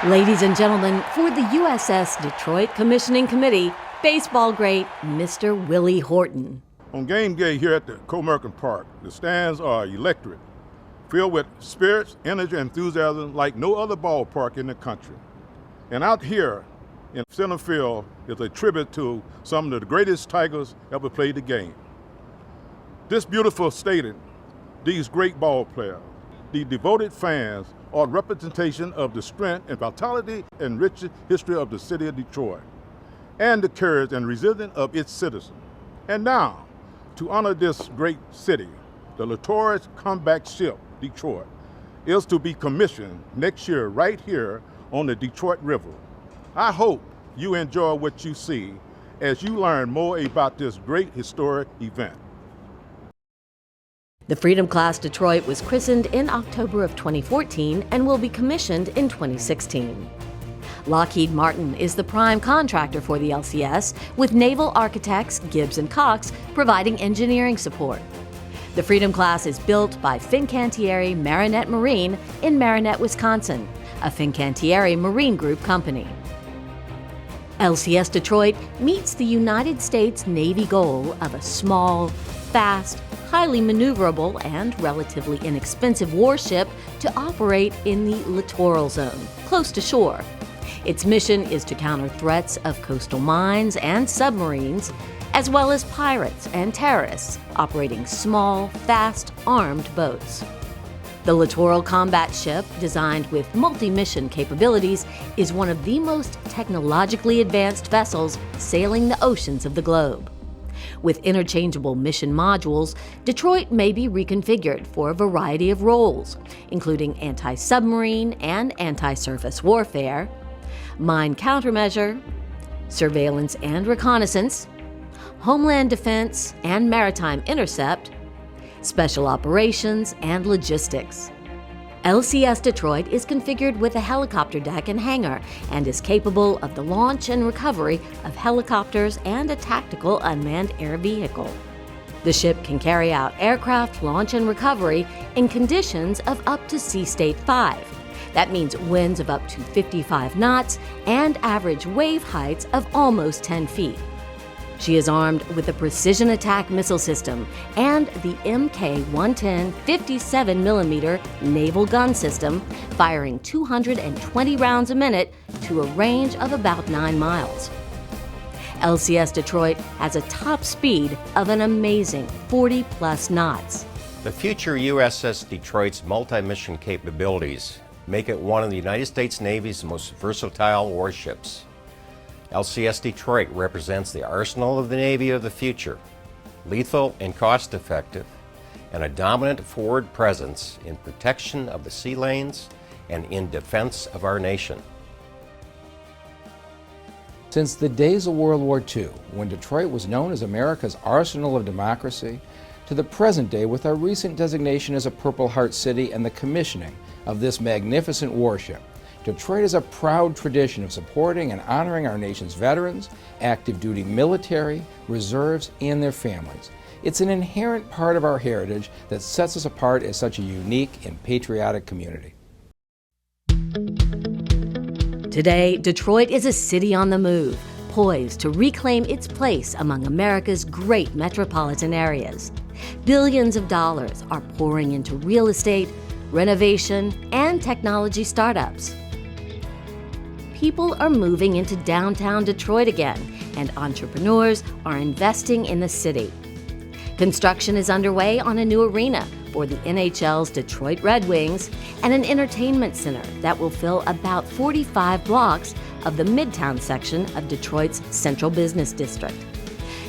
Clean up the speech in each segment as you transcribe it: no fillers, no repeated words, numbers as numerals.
Ladies and gentlemen, for the USS Detroit Commissioning Committee, baseball great Mr. Willie Horton. On game day here at the Comerican Park, the stands are electric, filled with spirits, energy, and enthusiasm like no other ballpark in the country. And out here in center field is a tribute to some of the greatest Tigers ever played the game. This beautiful stadium, these great ball players, the devoted fans are a representation of the strength and vitality and rich history of the city of Detroit and the courage and resilience of its citizens. And now, to honor this great city, the notorious comeback ship, Detroit, is to be commissioned next year right here on the Detroit River. I hope you enjoy what you see as you learn more about this great historic event. The Freedom Class Detroit was christened in October of 2014 and will be commissioned in 2016. Lockheed Martin is the prime contractor for the LCS, with naval architects Gibbs & Cox providing engineering support. The Freedom Class is built by Fincantieri Marinette Marine in Marinette, Wisconsin, a Fincantieri Marine Group company. LCS Detroit meets the United States Navy goal of a small, fast, highly maneuverable, and relatively inexpensive warship to operate in the littoral zone, close to shore. Its mission is to counter threats of coastal mines and submarines, as well as pirates and terrorists operating small, fast, armed boats. The Littoral Combat Ship, designed with multi-mission capabilities, is one of the most technologically advanced vessels sailing the oceans of the globe. With interchangeable mission modules, Detroit may be reconfigured for a variety of roles, including anti-submarine and anti-surface warfare, mine countermeasure, surveillance and reconnaissance, homeland defense and maritime intercept, special operations, and logistics. LCS Detroit is configured with a helicopter deck and hangar and is capable of the launch and recovery of helicopters and a tactical unmanned air vehicle. The ship can carry out aircraft launch and recovery in conditions of up to Sea State 5. That means winds of up to 55 knots and average wave heights of almost 10 feet. She is armed with a precision attack missile system and the Mk-110 57mm naval gun system, firing 220 rounds a minute to a range of about 9 miles. LCS Detroit has a top speed of an amazing 40+ knots. The Future USS Detroit's multi-mission capabilities make it one of the United States Navy's most versatile warships. LCS Detroit represents the arsenal of the Navy of the future, lethal and cost-effective, and a dominant forward presence in protection of the sea lanes and in defense of our nation. Since the days of World War II, when Detroit was known as America's arsenal of democracy, to the present day with our recent designation as a Purple Heart City and the commissioning of this magnificent warship, Detroit has a proud tradition of supporting and honoring our nation's veterans, active duty military, reserves, and their families. It's an inherent part of our heritage that sets us apart as such a unique and patriotic community. Today, Detroit is a city on the move, poised to reclaim its place among America's great metropolitan areas. Billions of dollars are pouring into real estate, renovation, and technology startups. People are moving into downtown Detroit again, and entrepreneurs are investing in the city. Construction is underway on a new arena for the NHL's Detroit Red Wings and an entertainment center that will fill about 45 blocks of the Midtown section of Detroit's Central Business District.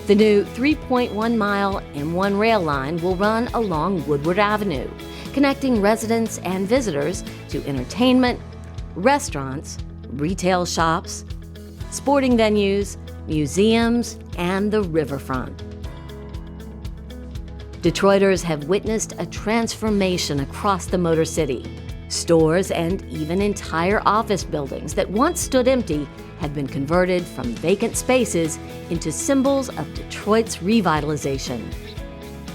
The new 3.1-mile M1 rail line will run along Woodward Avenue, connecting residents and visitors to entertainment, restaurants, retail shops, sporting venues, museums, and the riverfront. Detroiters have witnessed a transformation across the Motor City. Stores and even entire office buildings that once stood empty have been converted from vacant spaces into symbols of Detroit's revitalization.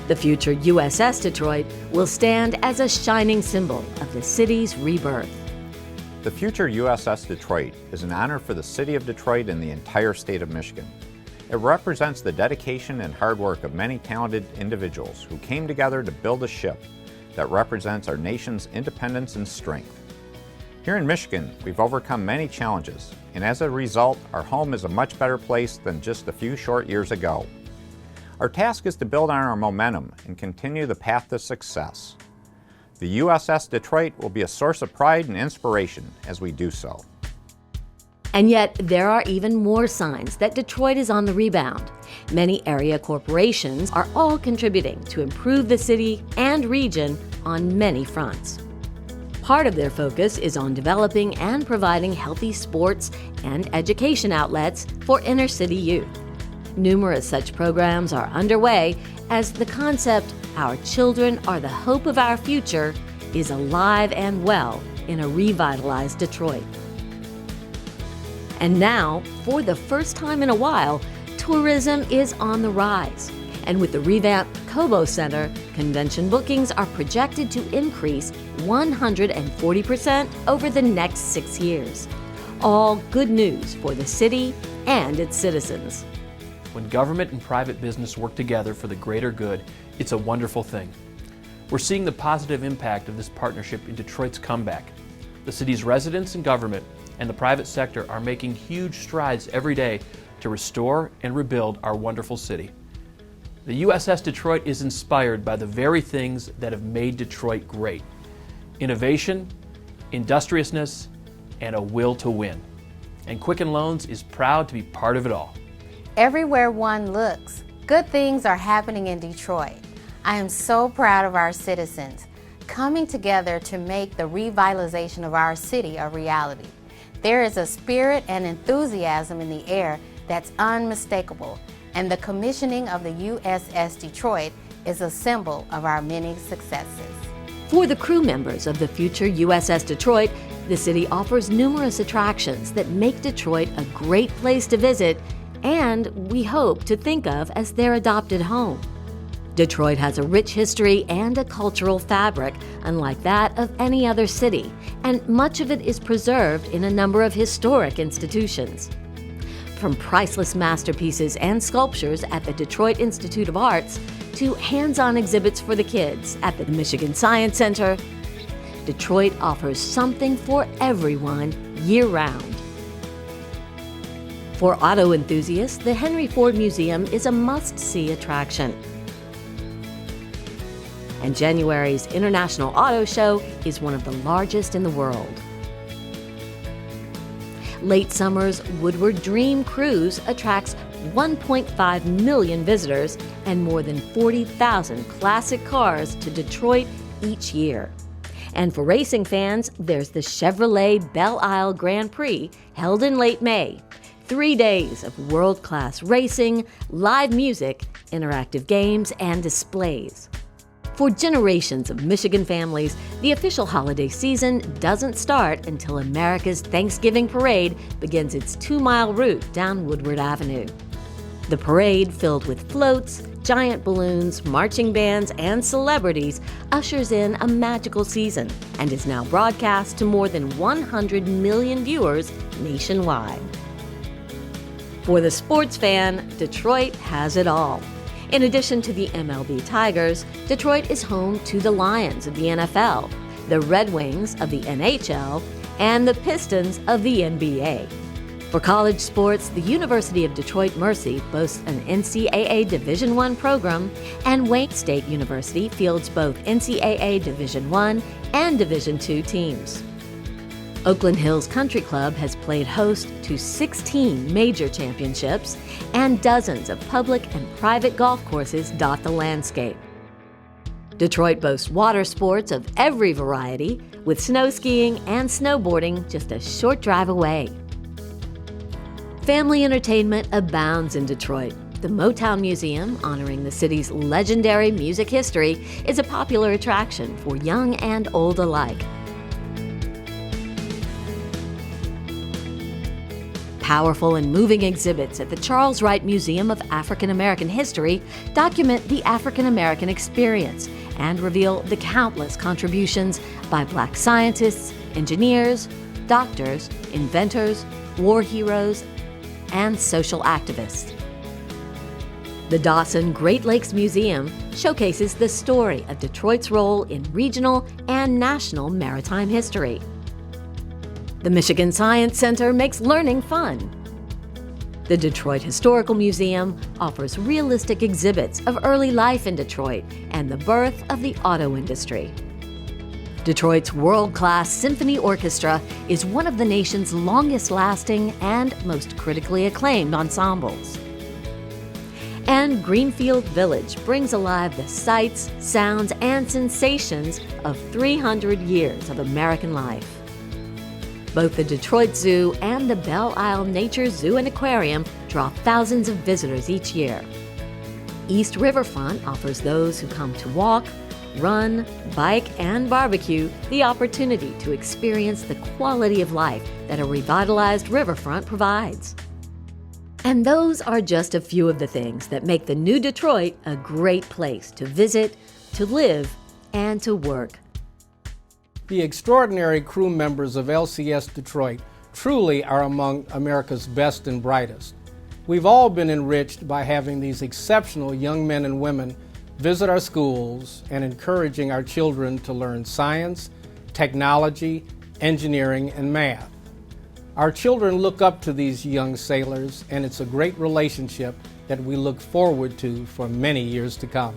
The future USS Detroit will stand as a shining symbol of the city's rebirth. The Future USS Detroit is an honor for the City of Detroit and the entire state of Michigan. It represents the dedication and hard work of many talented individuals who came together to build a ship that represents our nation's independence and strength. Here in Michigan, we've overcome many challenges, and as a result, our home is a much better place than just a few short years ago. Our task is to build on our momentum and continue the path to success. The USS Detroit will be a source of pride and inspiration as we do so. And yet, there are even more signs that Detroit is on the rebound. Many area corporations are all contributing to improve the city and region on many fronts. Part of their focus is on developing and providing healthy sports and education outlets for inner-city youth. Numerous such programs are underway as the concept, "Our children are the hope of our future," is alive and well in a revitalized Detroit. And now, for the first time in a while, tourism is on the rise. And with the revamped Cobo Center, convention bookings are projected to increase 140% over the next 6 years. All good news for the city and its citizens. When government and private business work together for the greater good, it's a wonderful thing. We're seeing the positive impact of this partnership in Detroit's comeback. The city's residents and government and the private sector are making huge strides every day to restore and rebuild our wonderful city. The USS Detroit is inspired by the very things that have made Detroit great: innovation, industriousness, and a will to win. And Quicken Loans is proud to be part of it all. Everywhere one looks, good things are happening in Detroit. I am so proud of our citizens coming together to make the revitalization of our city a reality. There is a spirit and enthusiasm in the air that's unmistakable, and the commissioning of the USS Detroit is a symbol of our many successes. For the crew members of the future USS Detroit, the city offers numerous attractions that make Detroit a great place to visit and, we hope, to think of as their adopted home. Detroit has a rich history and a cultural fabric unlike that of any other city, and much of it is preserved in a number of historic institutions. From priceless masterpieces and sculptures at the Detroit Institute of Arts to hands-on exhibits for the kids at the Michigan Science Center, Detroit offers something for everyone year-round. For auto enthusiasts, the Henry Ford Museum is a must-see attraction. And January's International Auto Show is one of the largest in the world. Late summer's Woodward Dream Cruise attracts 1.5 million visitors and more than 40,000 classic cars to Detroit each year. And for racing fans, there's the Chevrolet Belle Isle Grand Prix held in late May. 3 days of world-class racing, live music, interactive games, and displays. For generations of Michigan families, the official holiday season doesn't start until America's Thanksgiving Parade begins its 2-mile route down Woodward Avenue. The parade, filled with floats, giant balloons, marching bands, and celebrities, ushers in a magical season and is now broadcast to more than 100 million viewers nationwide. For the sports fan, Detroit has it all. In addition to the MLB Tigers, Detroit is home to the Lions of the NFL, the Red Wings of the NHL, and the Pistons of the NBA. For college sports, the University of Detroit Mercy boasts an NCAA Division I program, and Wayne State University fields both NCAA Division I and Division II teams. Oakland Hills Country Club has played host to 16 major championships, and dozens of public and private golf courses dot the landscape. Detroit boasts water sports of every variety, with snow skiing and snowboarding just a short drive away. Family entertainment abounds in Detroit. The Motown Museum, honoring the city's legendary music history, is a popular attraction for young and old alike. Powerful and moving exhibits at the Charles Wright Museum of African American History document the African American experience and reveal the countless contributions by Black scientists, engineers, doctors, inventors, war heroes, and social activists. The Dawson Great Lakes Museum showcases the story of Detroit's role in regional and national maritime history. The Michigan Science Center makes learning fun. The Detroit Historical Museum offers realistic exhibits of early life in Detroit and the birth of the auto industry. Detroit's world-class symphony orchestra is one of the nation's longest-lasting and most critically acclaimed ensembles. And Greenfield Village brings alive the sights, sounds, and sensations of 300 years of American life. Both the Detroit Zoo and the Belle Isle Nature Zoo and Aquarium draw thousands of visitors each year. East Riverfront offers those who come to walk, run, bike, and barbecue the opportunity to experience the quality of life that a revitalized riverfront provides. And those are just a few of the things that make the new Detroit a great place to visit, to live, and to work. The extraordinary crew members of LCS Detroit truly are among America's best and brightest. We've all been enriched by having these exceptional young men and women visit our schools and encouraging our children to learn science, technology, engineering, and math. Our children look up to these young sailors, and it's a great relationship that we look forward to for many years to come.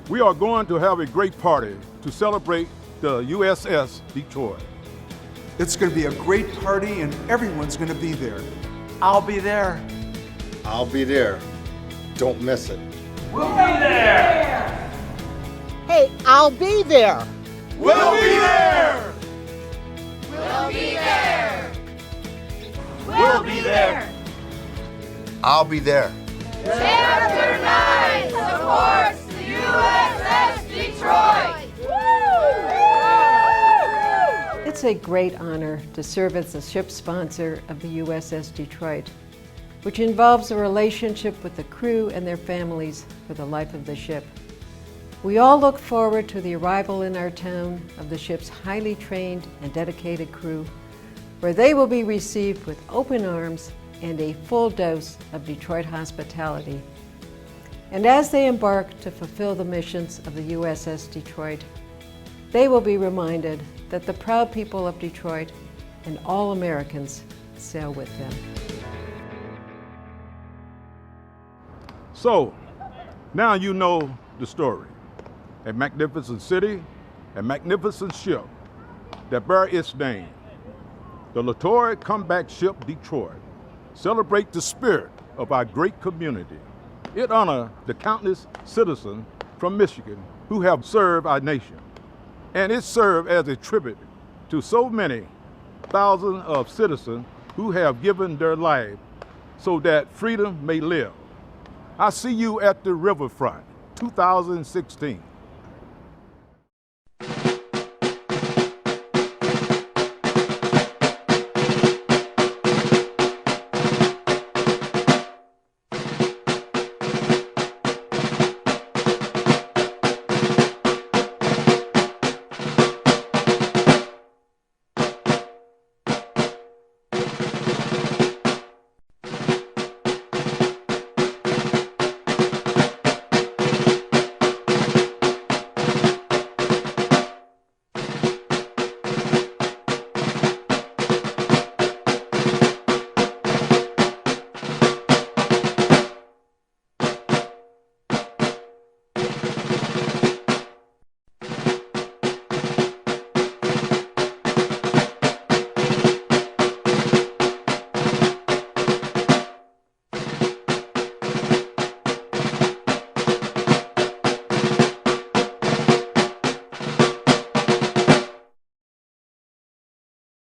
We are going to have a great party to celebrate the USS Detroit. It's going to be a great party and everyone's going to be there. I'll be there. I'll be there. Don't miss it. We'll be there. Hey, I'll be there. We'll be there. We'll be there. We'll be there. I'll be there. Chapter 9 supports the USS Detroit. It's a great honor to serve as the ship sponsor of the USS Detroit, which involves a relationship with the crew and their families for the life of the ship. We all look forward to the arrival in our town of the ship's highly trained and dedicated crew, where they will be received with open arms and a full dose of Detroit hospitality. And as they embark to fulfill the missions of the USS Detroit, they will be reminded that the proud people of Detroit and all Americans sail with them. So, now you know the story. A magnificent city, a magnificent ship that bear its name. The Latour Comeback Ship Detroit celebrate the spirit of our great community. It honors the countless citizens from Michigan who have served our nation. And it serves as a tribute to so many thousands of citizens who have given their life so that freedom may live. I see you at the riverfront, 2016.